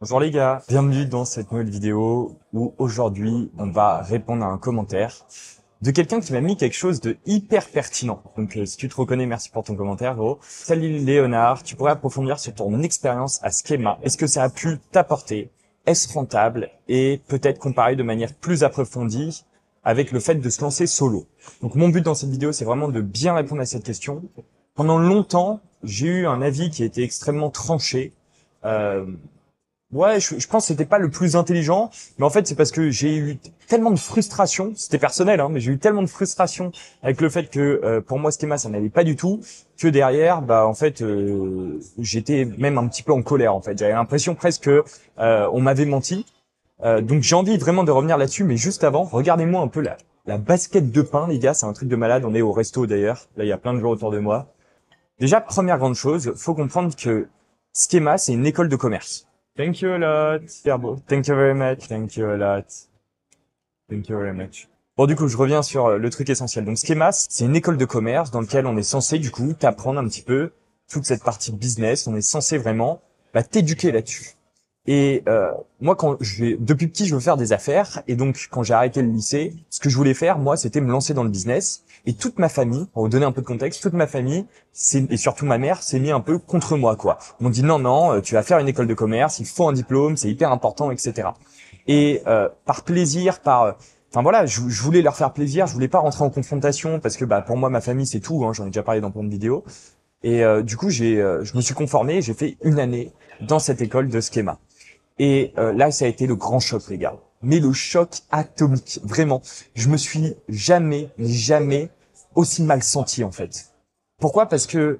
Bonjour les gars, bienvenue dans cette nouvelle vidéo où aujourd'hui on va répondre à un commentaire de quelqu'un qui m'a mis quelque chose de hyper pertinent. Donc si tu te reconnais, merci pour ton commentaire gros. Salut Léonard, tu pourrais approfondir sur ton expérience à Schema. Est-ce que ça a pu t'apporter? Est-ce rentable? Et peut-être comparer de manière plus approfondie avec le fait de se lancer solo. Donc mon but dans cette vidéo, c'est vraiment de bien répondre à cette question. Pendant longtemps, j'ai eu un avis qui était extrêmement tranché. Euh, Ouais, je pense que c'était pas le plus intelligent, mais en fait c'est parce que j'ai eu tellement de frustration, c'était personnel, hein, mais j'ai eu tellement de frustration avec le fait que pour moi Schema ça n'allait pas du tout, que derrière, bah en fait j'étais même un petit peu en colère en fait. J'avais l'impression presque que on m'avait menti. Donc j'ai envie vraiment de revenir là-dessus, mais juste avant, regardez-moi un peu la basket de pain les gars, c'est un truc de malade. On est au resto d'ailleurs, là il y a plein de gens autour de moi. Déjà première grande chose, faut comprendre que Schema c'est une école de commerce. Thank you a lot. Yeah, bro. Thank you very much. Thank you a lot. Thank you very much. Bon, du coup, je reviens sur le truc essentiel. Donc, Schema, c'est une école de commerce dans laquelle on est censé, du coup, t'apprendre un petit peu toute cette partie business. On est censé vraiment, t'éduquer là-dessus. Et moi, depuis petit, je veux faire des affaires. Et donc, quand j'ai arrêté le lycée, ce que je voulais faire, moi, c'était me lancer dans le business. Et toute ma famille, pour vous donner un peu de contexte, toute ma famille, et surtout ma mère, s'est mis un peu contre moi, quoi. Ils m'ont dit non, non, tu vas faire une école de commerce, il faut un diplôme, c'est hyper important, etc. Et par plaisir, enfin voilà, je voulais leur faire plaisir, je voulais pas rentrer en confrontation parce que pour moi, ma famille, c'est tout. Hein, j'en ai déjà parlé dans plein de vidéos. Et du coup, je me suis conformé, et j'ai fait une année dans cette école de Schema. Et là, ça a été le grand choc, les gars. Mais le choc atomique, vraiment. Je me suis jamais aussi mal senti, en fait. Pourquoi? Parce que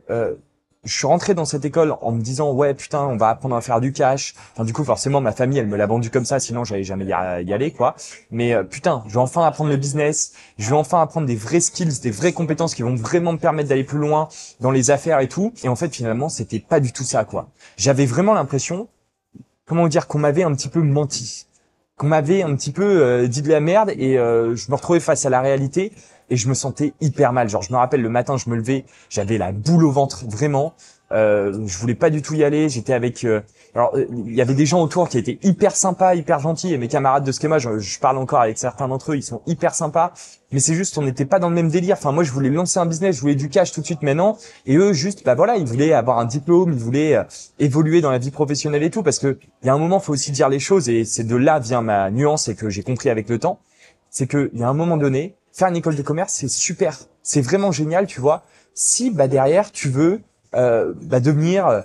je suis rentré dans cette école en me disant ouais putain on va apprendre à faire du cash. Enfin du coup forcément ma famille elle me l'a vendu comme ça, sinon j'allais jamais y aller quoi. Mais putain je vais enfin apprendre le business, je vais enfin apprendre des vrais skills, des vraies compétences qui vont vraiment me permettre d'aller plus loin dans les affaires et tout. Et en fait finalement c'était pas du tout ça quoi. J'avais vraiment l'impression, comment dire, qu'on m'avait un petit peu menti, qu'on m'avait un petit peu dit de la merde et je me retrouvais face à la réalité et je me sentais hyper mal. Genre je me rappelle le matin je me levais, j'avais la boule au ventre vraiment. Je voulais pas du tout y aller. J'étais avec. Il y avait des gens autour qui étaient hyper sympas, hyper gentils. Et mes camarades de Schema, je parle encore avec certains d'entre eux, ils sont hyper sympas. Mais c'est juste, on n'était pas dans le même délire. Enfin, moi, je voulais lancer un business, je voulais du cash tout de suite maintenant. Et eux, juste, voilà, ils voulaient avoir un diplôme, ils voulaient évoluer dans la vie professionnelle et tout. Parce que il y a un moment, faut aussi dire les choses. Et c'est de là vient ma nuance et que j'ai compris avec le temps. C'est que il y a un moment donné, faire une école de commerce, c'est super, c'est vraiment génial, tu vois. Si derrière, tu veux devenir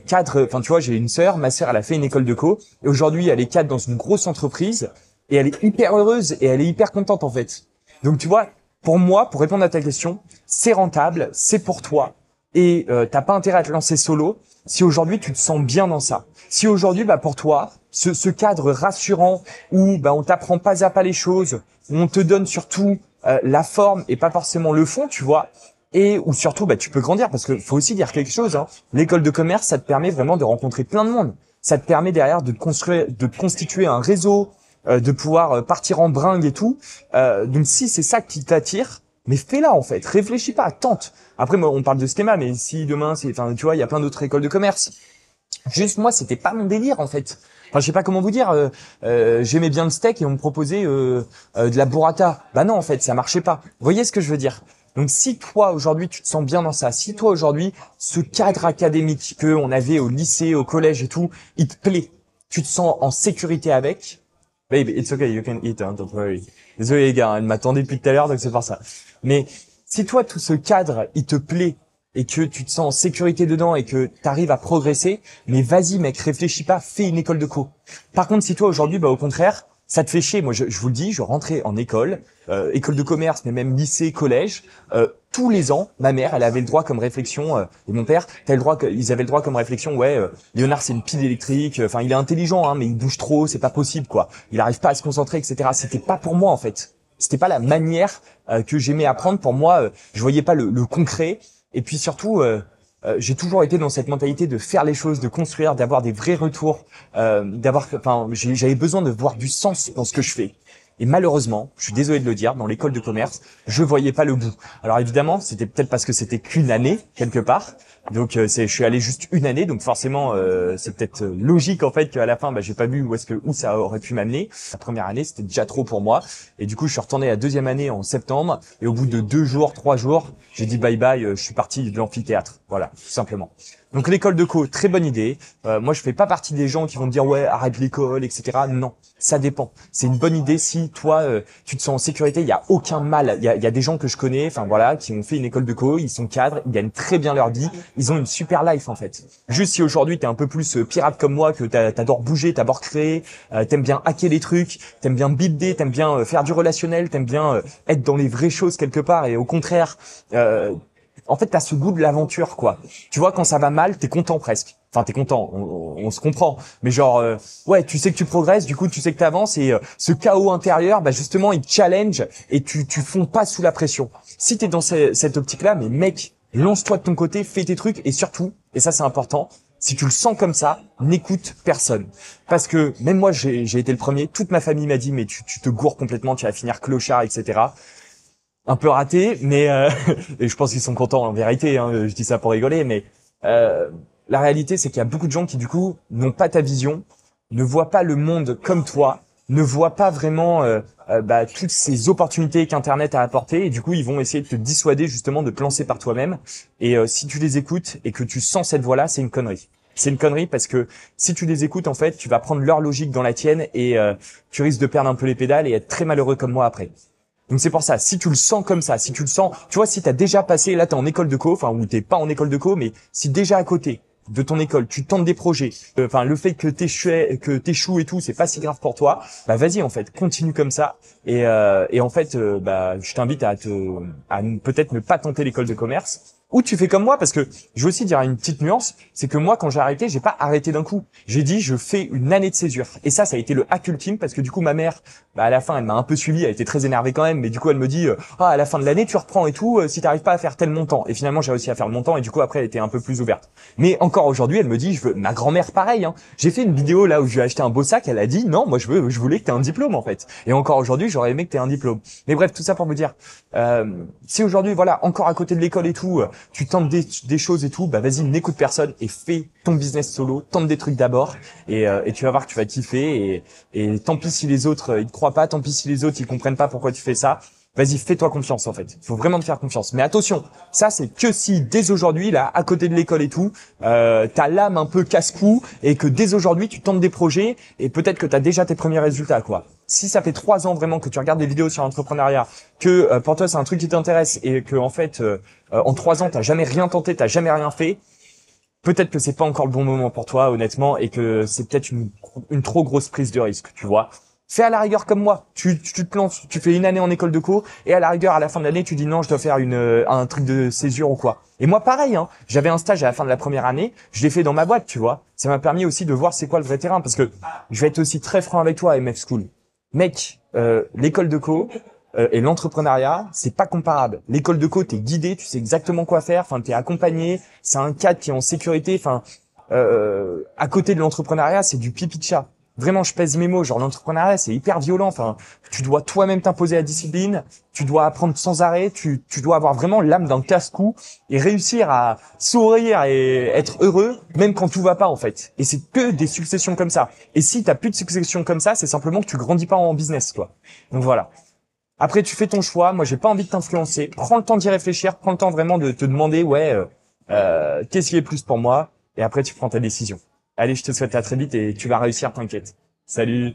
cadre. Enfin, tu vois, j'ai une sœur, ma sœur, elle a fait une école de co, et aujourd'hui, elle est cadre dans une grosse entreprise, et elle est hyper heureuse, et elle est hyper contente, en fait. Donc, tu vois, pour moi, pour répondre à ta question, c'est rentable, c'est pour toi, et t'as pas intérêt à te lancer solo si aujourd'hui, tu te sens bien dans ça. Si aujourd'hui, pour toi, ce cadre rassurant, où on t'apprend pas à pas les choses, où on te donne surtout la forme et pas forcément le fond, tu vois, et où surtout tu peux grandir parce que faut aussi dire quelque chose, hein. L'école de commerce, ça te permet vraiment de rencontrer plein de monde. Ça te permet derrière de te constituer un réseau, de pouvoir partir en bringue et tout. Donc si c'est ça qui t'attire, mais fais-la en fait. Réfléchis pas, tente. Après moi, on parle de Schema, mais si demain enfin tu vois, il y a plein d'autres écoles de commerce. Juste moi, c'était pas mon délire en fait. Enfin, je sais pas comment vous dire. J'aimais bien le steak et on me proposait de la burrata. Bah non, en fait, ça marchait pas. Vous voyez ce que je veux dire? Donc, si toi aujourd'hui tu te sens bien dans ça, si toi aujourd'hui ce cadre académique que on avait au lycée, au collège et tout, il te plaît, tu te sens en sécurité avec, babe, it's okay, you can eat, hein, don't worry. Désolé les gars, hein, elle m'attendait depuis tout à l'heure, donc c'est pour ça. Mais si toi tout ce cadre il te plaît et que tu te sens en sécurité dedans et que tu arrives à progresser, mais vas-y mec, réfléchis pas, fais une école de co. Par contre, si toi aujourd'hui, au contraire, ça te fait chier, moi je vous le dis, je rentrais en école, école de commerce, mais même lycée, collège, tous les ans, ma mère, elle avait le droit comme réflexion, et mon père, ils avaient le droit comme réflexion, ouais, Léonard c'est une pile électrique, enfin il est intelligent, hein, mais il bouge trop, c'est pas possible quoi, il arrive pas à se concentrer, etc. C'était pas pour moi en fait, c'était pas la manière que j'aimais apprendre. Pour moi, je voyais pas le concret. Et puis surtout, j'ai toujours été dans cette mentalité de faire les choses, de construire, d'avoir des vrais retours, j'avais besoin de voir du sens dans ce que je fais. Et malheureusement, je suis désolé de le dire, dans l'école de commerce, je voyais pas le bout. Alors évidemment, c'était peut-être parce que c'était qu'une année quelque part. Donc je suis allé juste une année, donc forcément c'est peut-être logique en fait qu'à la fin j'ai pas vu où ça aurait pu m'amener. La première année c'était déjà trop pour moi et du coup je suis retourné à la deuxième année en septembre et au bout de 2 jours, 3 jours, j'ai dit bye bye, je suis parti de l'amphithéâtre, voilà, tout simplement. Donc l'école de co, très bonne idée. Moi je fais pas partie des gens qui vont me dire ouais arrête l'école, etc. Non, ça dépend. C'est une bonne idée si toi tu te sens en sécurité. Il y a aucun mal. Il y a des gens que je connais, enfin voilà, qui ont fait une école de co, ils sont cadres, ils gagnent très bien leur vie, ils ont une super life en fait. Juste si aujourd'hui t'es un peu plus pirate comme moi, que t'adores bouger, t'adores créer, t'aimes bien hacker les trucs, t'aimes bien builder, t'aimes bien faire du relationnel, t'aimes bien être dans les vraies choses quelque part et au contraire. En fait, t'as ce goût de l'aventure, quoi. Tu vois, quand ça va mal, t'es content presque. Enfin, t'es content, on se comprend. Mais genre, ouais, tu sais que tu progresses, du coup, tu sais que t'avances et ce chaos intérieur, justement, il te challenge et tu fonds pas sous la pression. Si t'es dans cette optique-là, mais mec, lance-toi de ton côté, fais tes trucs et surtout, et ça c'est important, si tu le sens comme ça, n'écoute personne. Parce que même moi, j'ai été le premier, toute ma famille m'a dit, mais tu te gourres complètement, tu vas finir clochard, etc. Un peu raté, mais et je pense qu'ils sont contents en vérité. Hein, je dis ça pour rigoler, mais la réalité c'est qu'il y a beaucoup de gens qui du coup n'ont pas ta vision, ne voient pas le monde comme toi, ne voient pas vraiment toutes ces opportunités qu'Internet a apportées, et du coup ils vont essayer de te dissuader justement de te lancer par toi-même. Et si tu les écoutes et que tu sens cette voix-là, c'est une connerie. C'est une connerie parce que si tu les écoutes, en fait, tu vas prendre leur logique dans la tienne et tu risques de perdre un peu les pédales et être très malheureux comme moi après. Donc c'est pour ça, si tu le sens comme ça, si tu le sens, tu vois, si t'as déjà passé, là t'es en école de co, enfin ou t'es pas en école de co, mais si déjà à côté de ton école, tu tentes des projets, enfin le fait que t'échoues et tout, c'est pas si grave pour toi, vas-y en fait, continue comme ça et en fait je t'invite à peut-être ne pas tenter l'école de commerce. Ou tu fais comme moi, parce que je veux aussi dire une petite nuance, c'est que moi, quand j'ai arrêté, j'ai pas arrêté d'un coup. J'ai dit, je fais une année de césure. Et ça a été le hack ultime, parce que du coup, ma mère, à la fin, elle m'a un peu suivi, elle était très énervée quand même, mais du coup, elle me dit, à la fin de l'année, tu reprends et tout, si t'arrives pas à faire tel montant. Et finalement, j'ai réussi à faire le montant, et du coup, après, elle était un peu plus ouverte. Mais encore aujourd'hui, elle me dit, ma grand-mère, pareil, hein. J'ai fait une vidéo là où je lui ai acheté un beau sac, elle a dit, non, moi, je voulais que t'aies un diplôme, en fait. Et encore aujourd'hui, j'aurais aimé que t'aies un diplôme. Mais bref, tout ça pour vous dire, si aujourd'hui, voilà, encore à côté de l'école et tout, tu tentes des choses et tout, vas-y, n'écoute personne et fais ton business solo, tente des trucs d'abord et tu vas voir que tu vas kiffer et tant pis si les autres ils te croient pas, tant pis si les autres ils comprennent pas pourquoi tu fais ça. Vas-y, fais-toi confiance en fait. Il faut vraiment te faire confiance. Mais attention, ça c'est que si dès aujourd'hui là, à côté de l'école et tout, t'as l'âme un peu casse-cou et que dès aujourd'hui tu tentes des projets et peut-être que t'as déjà tes premiers résultats quoi. Si ça fait 3 ans vraiment que tu regardes des vidéos sur l'entrepreneuriat, que pour toi c'est un truc qui t'intéresse et que en fait en 3 ans t'as jamais rien tenté, t'as jamais rien fait, peut-être que c'est pas encore le bon moment pour toi honnêtement et que c'est peut-être une trop grosse prise de risque, tu vois. Fais à la rigueur comme moi. Tu te lances, tu fais une année en école de co et à la rigueur à la fin de l'année tu dis non je dois faire un truc de césure ou quoi. Et moi pareil hein, j'avais un stage à la fin de la première année, je l'ai fait dans ma boîte tu vois. Ça m'a permis aussi de voir c'est quoi le vrai terrain parce que je vais être aussi très franc avec toi MF School. Mec, l'école de co et l'entrepreneuriat, c'est pas comparable. L'école de co, t'es guidé, tu sais exactement quoi faire, enfin t'es accompagné, c'est un cadre qui est en sécurité, enfin à côté de l'entrepreneuriat, c'est du pipi de chat. Vraiment, je pèse mes mots, genre l'entrepreneuriat, c'est hyper violent, enfin tu dois toi-même t'imposer la discipline, tu dois apprendre sans arrêt, tu dois avoir vraiment l'âme d'un casse-cou et réussir à sourire et être heureux même quand tout va pas en fait. Et c'est que des successions comme ça. Et si t'as plus de successions comme ça, c'est simplement que tu grandis pas en business quoi. Donc voilà. Après, tu fais ton choix. Moi, j'ai pas envie de t'influencer. Prends le temps d'y réfléchir. Prends le temps vraiment de te demander, qu'est-ce qui est plus pour moi? Et après, tu prends ta décision. Allez, je te souhaite à très vite et tu vas réussir, t'inquiète. Salut!